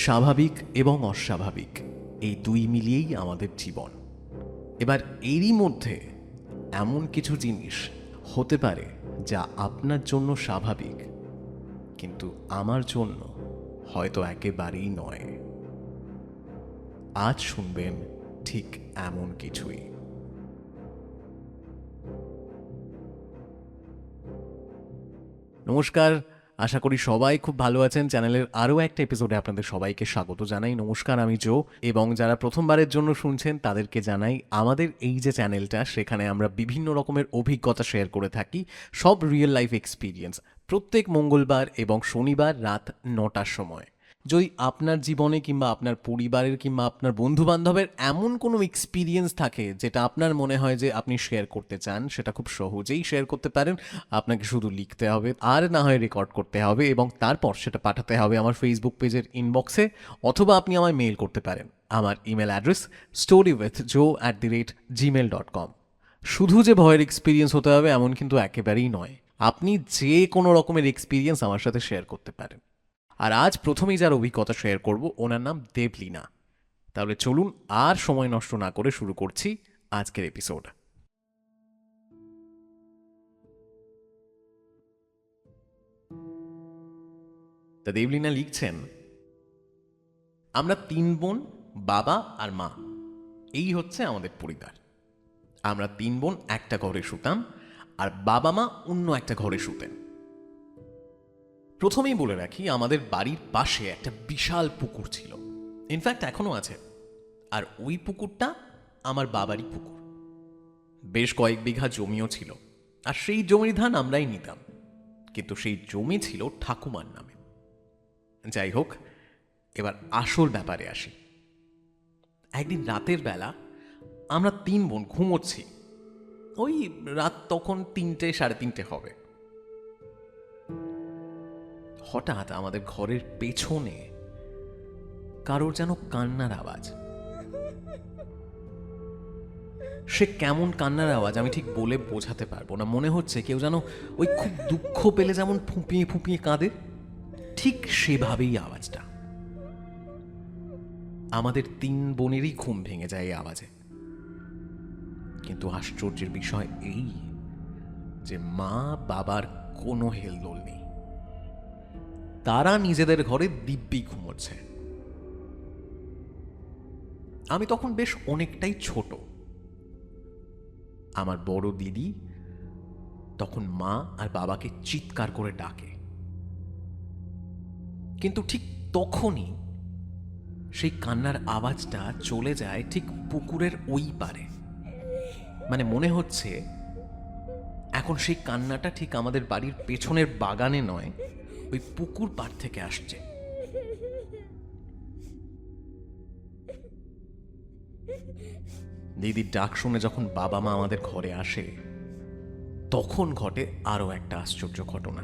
স্বাভাবিক এবং অস্বাভাবিক এই দুই মিলিয়েই আমাদের জীবন। এবার এরই মধ্যে এমন কিছু জিনিস হতে পারে যা আপনার জন্য স্বাভাবিক, কিন্তু আমার জন্য হয়তো একেবারেই নয়। আজ শুনবেন ঠিক এমন কিছুই। নমস্কার, আশা করি সবাই খুব ভালো আছেন। চ্যানেলের আরও একটা এপিসোডে আপনাদের সবাইকে স্বাগত জানাই। নমস্কার, আমি জো, এবং যারা প্রথমবারের জন্য শুনছেন তাদেরকে জানাই আমাদের এই যে চ্যানেলটা, সেখানে আমরা বিভিন্ন রকমের অভিজ্ঞতা শেয়ার করে থাকি, সব রিয়েল লাইফ এক্সপিরিয়েন্স, প্রত্যেক মঙ্গলবার এবং শনিবার রাত 9টার সময়। যদি আপনার জীবনে কিংবা আপনার পরিবারের কিংবা আপনার বন্ধুবান্ধবের এমন কোনো এক্সপিরিয়েন্স থাকে যেটা আপনার মনে হয় যে আপনি শেয়ার করতে চান, সেটা খুব সহজেই শেয়ার করতে পারেন। আপনাকে শুধু লিখতে হবে, আর না হয় রেকর্ড করতে হবে, এবং তারপর সেটা পাঠাতে হবে আমার ফেসবুক পেজের ইনবক্সে, অথবা আপনি আমায় মেইল করতে পারেন। আমার ইমেল অ্যাড্রেস storywithjoe@gmail.com। শুধু যে ভয়ের এক্সপিরিয়েন্স হতে হবে এমন কিন্তু একেবারেই নয়। আপনি যে কোনো রকমের এক্সপিরিয়েন্স আমার সাথে শেয়ার করতে পারেন। আর আজ প্রথমেই যার অভিজ্ঞতা শেয়ার করব, ওনার নাম দেবলীনা। তাহলে চলুন আর সময় নষ্ট না করে শুরু করছি আজকের এপিসোড। তা দেবলীনা লিখছেন, আমরা 3 বোন, বাবা আর মা, এই হচ্ছে আমাদের পরিবার। আমরা 3 বোন একটা ঘরে শুতাম, আর বাবা মা অন্য একটা ঘরে শুতেন। প্রথমেই বলে রাখি, আমাদের বাড়ির পাশে একটা বিশাল পুকুর ছিল, ইনফ্যাক্ট এখনো আছে। আর ওই পুকুরটা আমার বাবারই পুকুর। বেশ কয়েক বিঘা জমিও ছিল, আর সেই জমির ধান আমরাই নিতাম, কিন্তু সেই জমি ছিল ঠাকুমার নামে। যাই হোক, এবার আসল ব্যাপারে আসি। একদিন রাতের বেলা আমরা 3 বোন ঘুমোচ্ছি, ওই রাত তখন 3টে, 3:30 হবে। হঠাৎ আমাদের ঘরের পেছনে কারোর যেন কান্নার আওয়াজ। সে কেমন কান্নার আওয়াজ আমি ঠিক বলে বোঝাতে পারবো না। মনে হচ্ছে কেউ যেন ওই খুব দুঃখ পেলে যেমন ফুঁপিয়ে ফুঁপিয়ে কাঁদে, ঠিক সেভাবেই আওয়াজটা। আমাদের 3 বোনেরই ঘুম ভেঙে যায় এই আওয়াজে। কিন্তু আশ্চর্যের বিষয় এই যে মা বাবার কোনো হেলদোল নেই, তারা নিজেদের ঘরে দিব্যি ঘুমোচ্ছে। আমি তখন বেশ অনেকটাই ছোট। আমার বড় দিদি তখন মা আর বাবাকে চিৎকার করে ডাকে, কিন্তু ঠিক তখনই সেই কান্নার আওয়াজটা চলে যায় ঠিক পুকুরের ওই পারে। মানে মনে হচ্ছে এখন সেই কান্নাটা ঠিক আমাদের বাড়ির পেছনের বাগানে নয়, ওই পুকুর পাড় থেকে আসছে। দিদির ডাক শুনে যখন বাবা মা আমাদের ঘরে আসে, তখন ঘটে আরো একটা আশ্চর্য ঘটনা।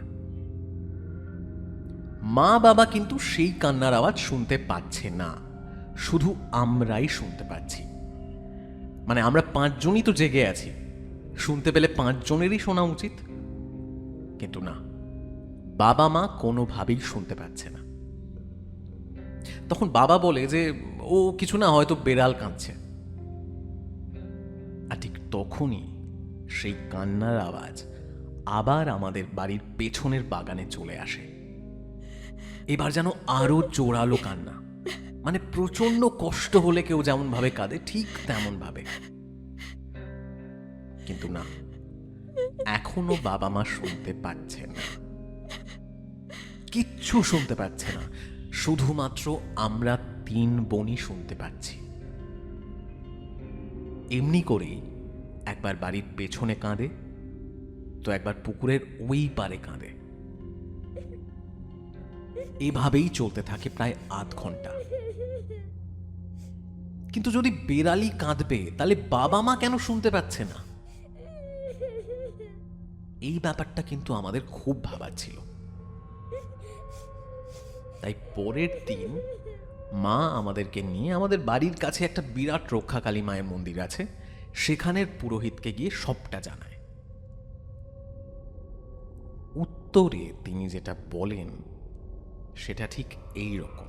মা বাবা কিন্তু সেই কান্নার আওয়াজ শুনতে পাচ্ছে না, শুধু আমরাই শুনতে পাচ্ছি। মানে আমরা 5 জনই তো জেগে আছি, শুনতে পেলে 5 জনেরই শোনা উচিত। কিন্তু না, বাবা মা কোনোভাবেই শুনতে পাচ্ছে না। তখন বাবা বলে যে ও কিছু না, হয়তো বেড়াল কাঁদছে। আর ঠিক তখনই সেই কান্নার আওয়াজ আবার আমাদের বাড়ির পেছনের বাগানে চলে আসে। এবার যেন আরো জোরালো কান্না, মানে প্রচন্ড কষ্ট হলে কেউ যেমন ভাবে কাঁদে, ঠিক তেমন ভাবে। কিন্তু না, এখনো বাবা মা শুনতে পাচ্ছে না, কিচ্ছু শুনতে পাচ্ছে না। শুধুমাত্র আমরা 3 বোনই শুনতে পাচ্ছি। এমনি করেই একবার বাড়ির পেছনে কাঁদে, তো একবার পুকুরের ওই পারে কাঁদে। এভাবেই চলতে থাকে প্রায় আধ ঘন্টা। কিন্তু যদি বেড়ালি কাঁদবে, তাহলে বাবা মা কেন শুনতে পাচ্ছে না? এই ব্যাপারটা কিন্তু আমাদের খুব ভাবাচ্ছিল। তাই পরের দিন মা আমাদেরকে নিয়ে আমাদের বাড়ির কাছে একটা বিরাট রক্ষাকালী মায়ের মন্দির আছে, সেখানের পুরোহিতকে গিয়ে সবটা জানায়। উত্তরে তিনি যেটা বলেন সেটা ঠিক এই রকম।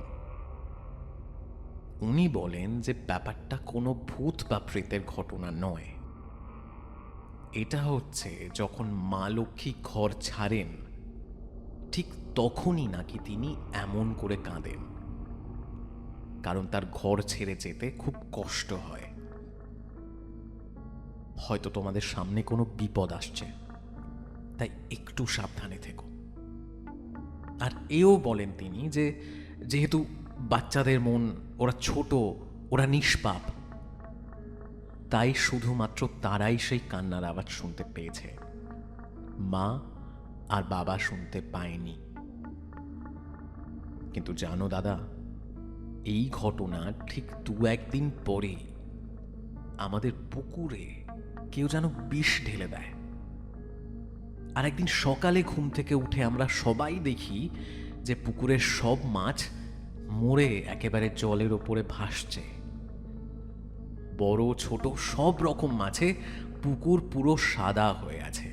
উনি বলেন যে ব্যাপারটা কোনো ভূত বা প্রেতের ঘটনা নয়, এটা হচ্ছে যখন মা লক্ষ্মী ঘর ছাড়েন ঠিক তখনই নাকি তিনি এমন করে কাঁদেন, কারণ তার ঘর ছেড়ে যেতে খুব কষ্ট হয়। হয়তো তোমাদের সামনে কোনো বিপদ আসছে, তাই একটু সাবধানে থেকো। আর এও বলেন তিনি যে যেহেতু বাচ্চাদের মন, ওরা ছোট, ওরা নিষ্পাপ, তাই শুধুমাত্র তারাই সেই কান্নার আওয়াজ শুনতে পেয়েছে, মা আর বাবা শুনতে পায়নি। কিন্তু জানো দাদা, এই ঘটনা ঠিক 2-1 দিন পরে আমাদের পুকুরে কেউ যেন বিষ ঢেলে দেয়। আর একদিন সকালে ঘুম থেকে উঠে আমরা সবাই দেখি যে পুকুরের সব মাছ মরে একেবারে জলের ওপরে ভাসছে। বড় ছোট সব রকম মাছে পুকুর পুরো সাদা হয়ে আছে।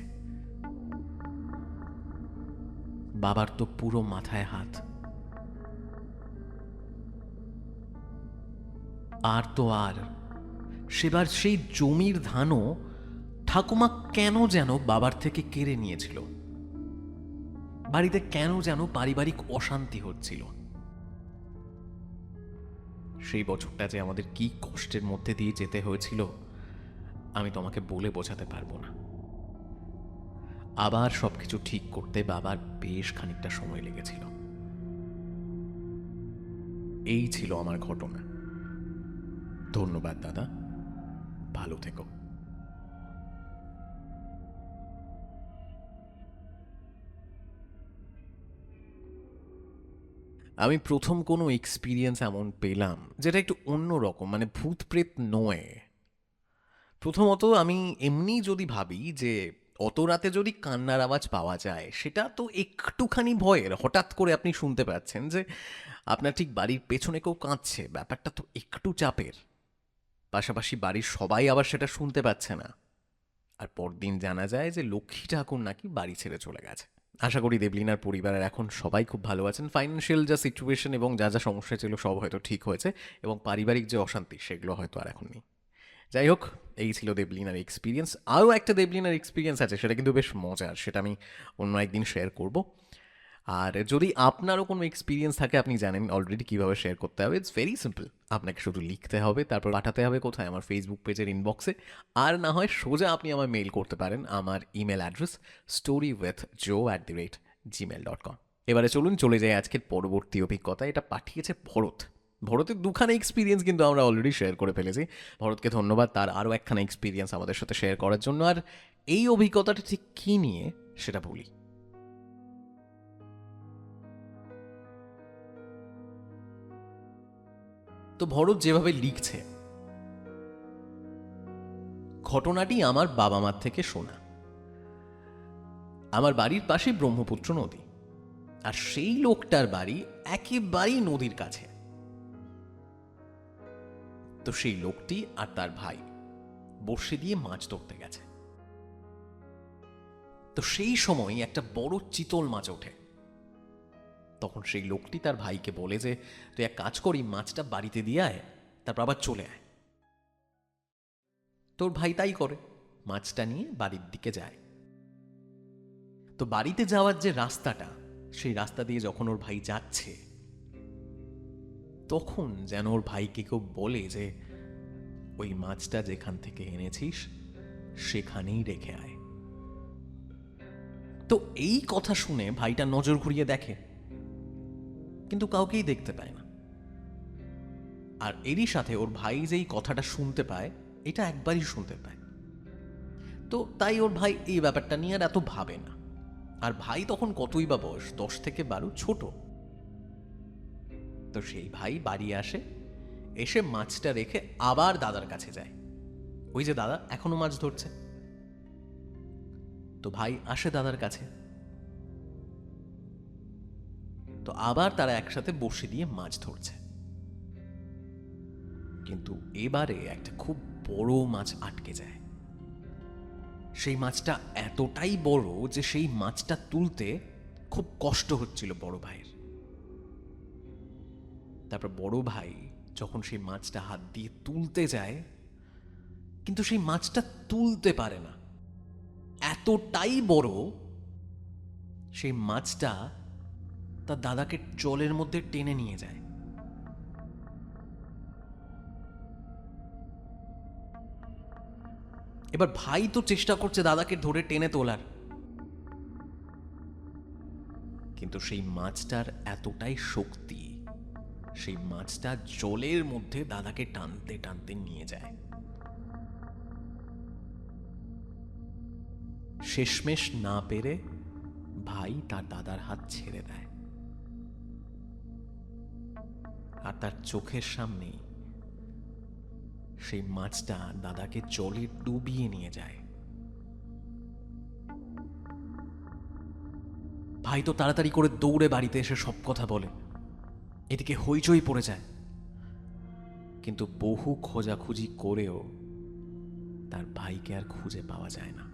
বাবার তো পুরো মাথায় হাত। আর তো আর সেবার সেই জমির ধানও ঠাকুমা কেন যেন বাবার থেকে কেড়ে নিয়েছিল। বাড়িতে কেন যেন পারিবারিক অশান্তি হচ্ছিল। সেই বছরটা যে আমাদের কি কষ্টের মধ্যে দিয়ে যেতে হয়েছিল আমি তোমাকে বলে বোঝাতে পারবো না। আবার সবকিছু ঠিক করতে বাবার বেশ খানিকটা সময় লেগেছিল। এই ছিল আমার ঘটনা। ধন্যবাদ দাদা, ভালো থেকো। আমি প্রথম কোনো এক্সপিরিয়েন্স এমন পেলাম যেটা একটু অন্য রকম, মানে ভূত প্রেত নয়। প্রথমত আমি এমনি যদি ভাবি যে অত রাতে যদি কান্নার আওয়াজ পাওয়া যায়, সেটা তো একটুখানি ভয়ের। হঠাৎ করে আপনি শুনতে পাচ্ছেন যে আপনার ঠিক বাড়ির পেছনে কেউ কাঁদছে, ব্যাপারটা তো একটু চাপের। পাশাপাশি বাড়ির সবাই আবার সেটা শুনতে পাচ্ছে না। আর পরদিন জানা যায় যে লক্ষ্মী ঠাকুর নাকি বাড়ি ছেড়ে চলে গেছে। আশা করি দেবলিনার পরিবারের এখন সবাই খুব ভালো আছেন। ফাইন্যান্সিয়াল যা সিচুয়েশন এবং যা যা সমস্যা ছিল সব হয়তো ঠিক হয়েছে, এবং পারিবারিক যে অশান্তি সেগুলো হয়তো আর এখন নেই। যাই হোক, এই ছিল দেবলিনার এক্সপিরিয়েন্স। আরও একটা দেবলিনার এক্সপিরিয়েন্স আছে, সেটা কিন্তু বেশ মজার, সেটা আমি অন্য একদিন শেয়ার করব। আর যদি আপনারও কোনো এক্সপিরিয়েন্স থাকে, আপনি জানেন অলরেডি কীভাবে শেয়ার করতে হবে। It's very simple. আপনাকে শুধু লিখতে হবে, তারপর পাঠাতে হবে কোথায়? আমার ফেসবুক পেজের ইনবক্সে। আর না হয় সোজা আপনি আমায় মেল করতে পারেন। আমার ইমেল অ্যাড্রেস storywithjoe@gmail.com। এবারে চলুন চলে যাই আজকের পরবর্তী অভিজ্ঞতা। এটা পাঠিয়েছে ভরত। ভরতের দুখানা এক্সপিরিয়েন্স কিন্তু আমরা অলরেডি শেয়ার করে ফেলেছি। ভরতকে ধন্যবাদ তার আরও একখানা এক্সপিরিয়েন্স আমাদের সাথে শেয়ার করার জন্য। আর এই অভিজ্ঞতাটা ঠিক কী নিয়ে সেটা বলি। তো ভরত যেভাবে লিখছে, ঘটনাটি আমার বাবা মার থেকে শোনা। আমার বাড়ির পাশে ব্রহ্মপুত্র নদী, আর সেই লোকটার বাড়ি একেবারেই নদীর কাছে। তো সেই লোকটি আর তার ভাই বড়শি দিয়ে মাছ ধরতে গেছে। তো সেই সময় একটা বড় চিতল মাছ ওঠে। তখন সেই লোকটি তার ভাইকে বলে যে তুই এক কাজ করি, মাছটা বাড়িতে দিয়ে আয়, তারপর আবার চলে আয়। তোর ভাই তাই করে, মাছটা নিয়ে বাড়ির দিকে যায়। তো বাড়িতে যাওয়ার যে রাস্তাটা, সেই রাস্তা দিয়ে যখন ওর ভাই যাচ্ছে, তখন যেন ওর ভাইকে কেউ বলে যে ওই মাছটা যেখান থেকে এনেছিস সেখানেই রেখে আয়। তো এই কথা শুনে ভাইটা নজর ঘুরিয়ে দেখে, কিন্তু কাউকেই দেখতে পায় না। আর এরই সাথে ওর ভাই যেই কথাটা শুনতে পায়, এটা একবারই শুনতে পায়। তো তাই ওর ভাই এই ব্যাপারটা নিয়ে আর এত ভাবে না। আর ভাই তখন কতই বা বয়স, 10 থেকে 12, ছোট। তো সেই ভাই বাড়ি আসে, এসে মাছটা রেখে আবার দাদার কাছে যায়। ওই যে দাদা এখনো মাছ ধরছে। তো ভাই আসে দাদার কাছে, তো আবার তারা একসাথে বড়শি দিয়ে মাছ ধরছে। কিন্তু এবারে একটা খুব বড় মাছ আটকে যায়। সেই মাছটা এতটাই বড় যে সেই মাছটা তুলতে খুব কষ্ট হচ্ছিল বড় ভাইয়ের। তারপর বড় ভাই যখন সেই মাছটা হাত দিয়ে তুলতে যায়, কিন্তু সেই মাছটা তুলতে পারে না। এতটাই বড়, সেই মাছটা তার দাদাকে জলের মধ্যে টেনে নিয়ে যায়। এবার ভাই তো চেষ্টা করছে দাদাকে ধরে টেনে তোলার, কিন্তু সেই মাছটার এতটাই শক্তি, সেই মাছটা জলের মধ্যে দাদাকে টানতে টানতে নিয়ে যায়। শেষমেশ না পেরে ভাই তার দাদার হাত ছেড়ে দেয়, আর তার চোখের সামনেই সেই মাছটা দাদাকে জলে ডুবিয়ে নিয়ে যায়। ভাই তো তাড়াতাড়ি করে দৌড়ে বাড়িতে এসে সব কথা বলে, এদিকে হইচই পড়ে যায়। কিন্তু বহু খোঁজাখুঁজি করেও তার ভাইকে আর খুঁজে পাওয়া যায় না।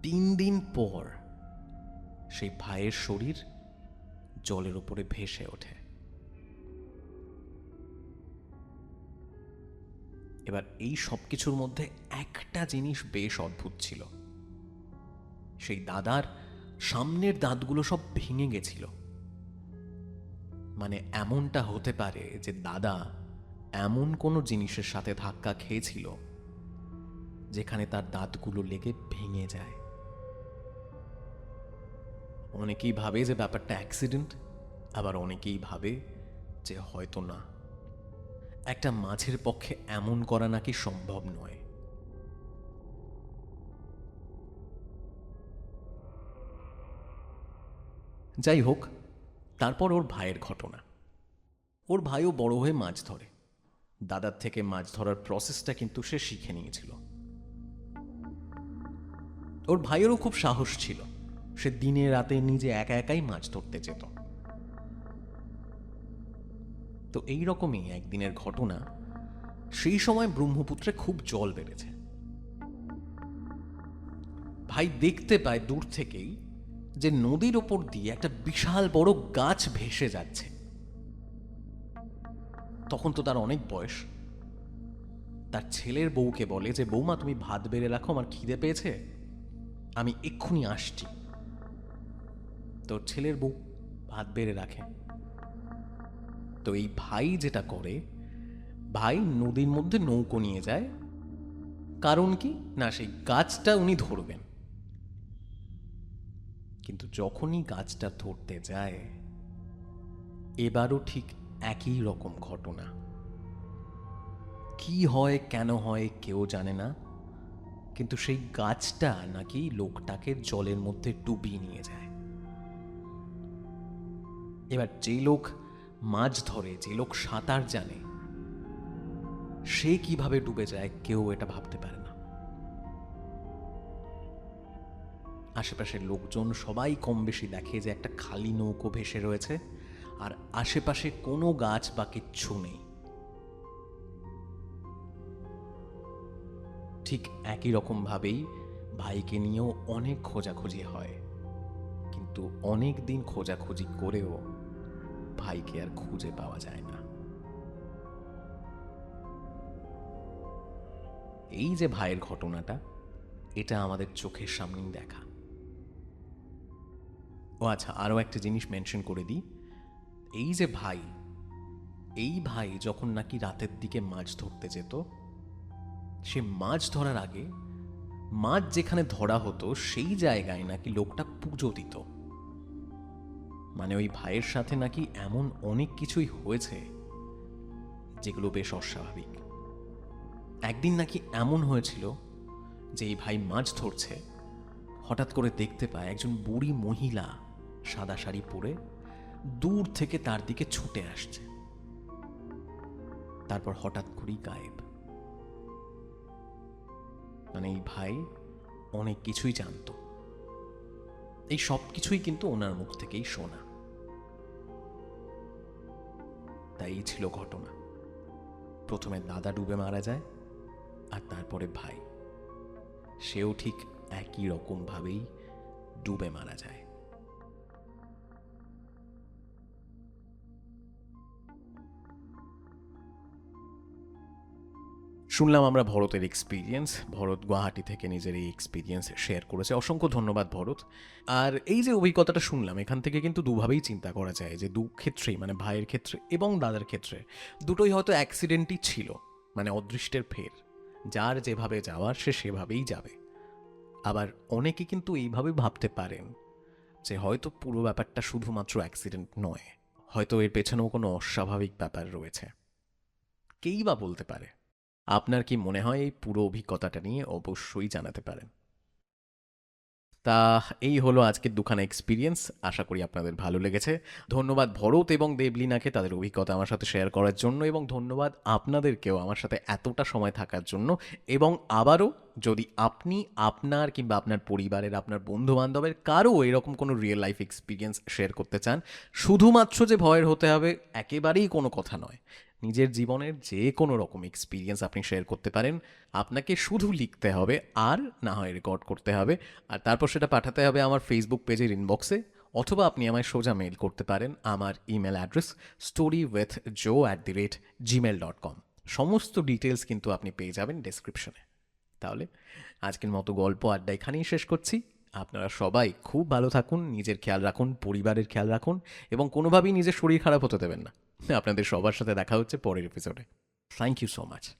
3 দিন পর সেই ভাইয়ের শরীর জলের উপরে ভেসে ওঠে। এবার এই সব কিছুর মধ্যে একটা জিনিস বেশ অদ্ভুত ছিল, সেই দাদার সামনের দাঁতগুলো সব ভেঙে গেছিল। মানে এমনটা হতে পারে যে দাদা এমন কোনো জিনিসের সাথে ধাক্কা খেয়েছিল যেখানে তার দাঁতগুলো লেগে ভেঙে যায়। অনেকেই ভাবে যে ব্যাপারটা অ্যাক্সিডেন্ট, আবার অনেকেই ভাবে যে হয়তো না, একটা মাছের পক্ষে এমন করা নাকি সম্ভব নয়। যাই হোক, তারপর ওর ভাইয়ের ঘটনা। ওর ভাইও বড় হয়ে মাছ ধরে, দাদার থেকে মাছ ধরার প্রসেসটা কিন্তু সে শিখে নিয়েছিল। ওর ভাইয়েরও খুব সাহস ছিল, সে দিনে রাতে নিজে একা একাই মাছ ধরতে যেত। তো এই রকমই একদিনের ঘটনা, সেই সময় ব্রহ্মপুত্রে খুব জল বেড়েছে। ভাই দেখতে পায় দূর থেকেই যে নদীর ওপর দিয়ে একটা বিশাল বড় গাছ ভেসে যাচ্ছে। তখন তো তার অনেক বয়স। তার ছেলের বউকে বলে যে বৌমা তুমি ভাত বেড়ে রাখো, আমার খিদে পেয়েছে, আমি এক্ষুনি আসছি। তো ছেলের বউ ভাত বেড়ে রাখে। তো এই ভাই যেটা করে, ভাই নদীর মধ্যে নৌকো নিয়ে যায়। কারণ কি না, সেই গাছটা উনি ধরবেন। কিন্তু যখনই গাছটা ধরতে যায়, এবারও ঠিক একই রকম ঘটনা। কি হয় কেন হয় কেউ জানে না, কিন্তু সেই গাছটা নাকি লোকটাকে জলের মধ্যে ডুবিয়ে নিয়ে যায়। এবার যে লোক মাছ ধরে, যে লোক সাঁতার জানে, সে কিভাবে ডুবে যায় কেউ এটা ভাবতে পারে না। আশেপাশের লোকজন সবাই কম বেশি দেখে যে একটা খালি নৌকো ভেসে রয়েছে, আর আশেপাশে কোনো গাছ বা কিচ্ছু নেই। ঠিক একই রকম ভাবেই ভাইকে নিয়েও অনেক খোঁজাখুঁজি হয়, কিন্তু অনেক দিন খোঁজাখুঁজি করেও ভাইকে আর খুঁজে পাওয়া যায় না। এই যে ভাইয়ের ঘটনাটা, এটা আমাদের চোখের সামনেই দেখা। ও আচ্ছা, আরও একটা জিনিস মেনশন করে দিই, এই যে ভাই, এই ভাই যখন নাকি রাতের দিকে মাছ ধরতে যেত, সে মাছ ধরার আগে মাছ যেখানে ধরা হতো সেই জায়গায় নাকি লোকটা পুজো দিত। মানে ওই ভাইয়ের সাথে নাকি এমন অনেক কিছুই হয়েছে যেগুলো বেশ অস্বাভাবিক। একদিন নাকি এমন হয়েছিল যে এই ভাই মাছ ধরছে, হঠাৎ করে দেখতে পায় একজন বুড়ি মহিলা সাদা শাড়ি পরে দূর থেকে তার দিকে ছুটে আসছে, তারপর হঠাৎ করেই গায়েব। মানে এই ভাই অনেক কিছুই জানত, এই সব কিছুই কিন্তু ওনার মুখ থেকেই শোনা। তাই এই ছিল ঘটনা। প্রথমে দাদা ডুবে মারা যায়, আর তারপরে ভাই, সেও ঠিক একই রকম ভাবেই ডুবে মারা যায়। শুনলাম আমরা ভরতের এক্সপিরিয়েন্স। ভরত গুয়াহাটি থেকে নিজের এই এক্সপিরিয়েন্স শেয়ার করেছে, অসংখ্য ধন্যবাদ ভরত। আর এই যে অভিজ্ঞতাটা শুনলাম, এখান থেকে কিন্তু দুভাবেই চিন্তা করা যায় যে দু ক্ষেত্রেই, মানে ভাইয়ের ক্ষেত্রে এবং দাদার ক্ষেত্রে, দুটোই হয়তো অ্যাক্সিডেন্টই ছিল, মানে অদৃষ্টের ফের। যার যেভাবে যাওয়ার সে সেভাবেই যাবে। আবার অনেকে কিন্তু এইভাবে ভাবতে পারেন যে হয়তো পুরো ব্যাপারটা শুধুমাত্র অ্যাক্সিডেন্ট নয়, হয়তো এর পেছনেও কোনো অস্বাভাবিক ব্যাপার রয়েছে। কেই বা বলতে পারে? আপনার কি মনে হয় এই পুরো অভিজ্ঞতাটা নিয়ে অবশ্যই জানাতে পারেন। তা এই হলো আজকের দুখানা এক্সপিরিয়েন্স, আশা করি আপনাদের ভালো লেগেছে। ধন্যবাদ ভরত এবং দেবলীনাকে তাদের অভিজ্ঞতা আমার সাথে শেয়ার করার জন্য, এবং ধন্যবাদ আপনাদেরকেও আমার সাথে এতটা সময় থাকার জন্য। এবং আবারও, যদি আপনি আপনার কিংবা আপনার পরিবারের, আপনার বন্ধু বান্ধবের কারো এরকম কোনো রিয়েল লাইফ এক্সপিরিয়েন্স শেয়ার করতে চান, শুধুমাত্র যে ভয়ের হতে হবে একেবারেই কোনো কথা নয়। নিজের জীবনের যে কোনো রকম এক্সপিরিয়েন্স আপনি শেয়ার করতে পারেন। আপনাকে শুধু লিখতে হবে, আর না হয় রেকর্ড করতে হবে, আর তারপর সেটা পাঠাতে হবে আমার ফেসবুক পেজের ইনবক্সে, অথবা আপনি আমায় সোজা মেল করতে পারেন। আমার email address story with joe@gmail.com। সমস্ত ডিটেলস কিন্তু আপনি পেয়ে যাবেন ডেসক্রিপশনে। তাহলে আজকের মতো গল্প আড্ডা এখানেই শেষ করছি। আপনারা সবাই খুব ভালো থাকুন, নিজের খেয়াল রাখুন, পরিবারের খেয়াল রাখুন, এবং কোনোভাবেই নিজের শরীর খারাপ হতে দেবেন না। আপনাদের সবার সাথে দেখা হচ্ছে পরের এপিসোডে। Thank you so much.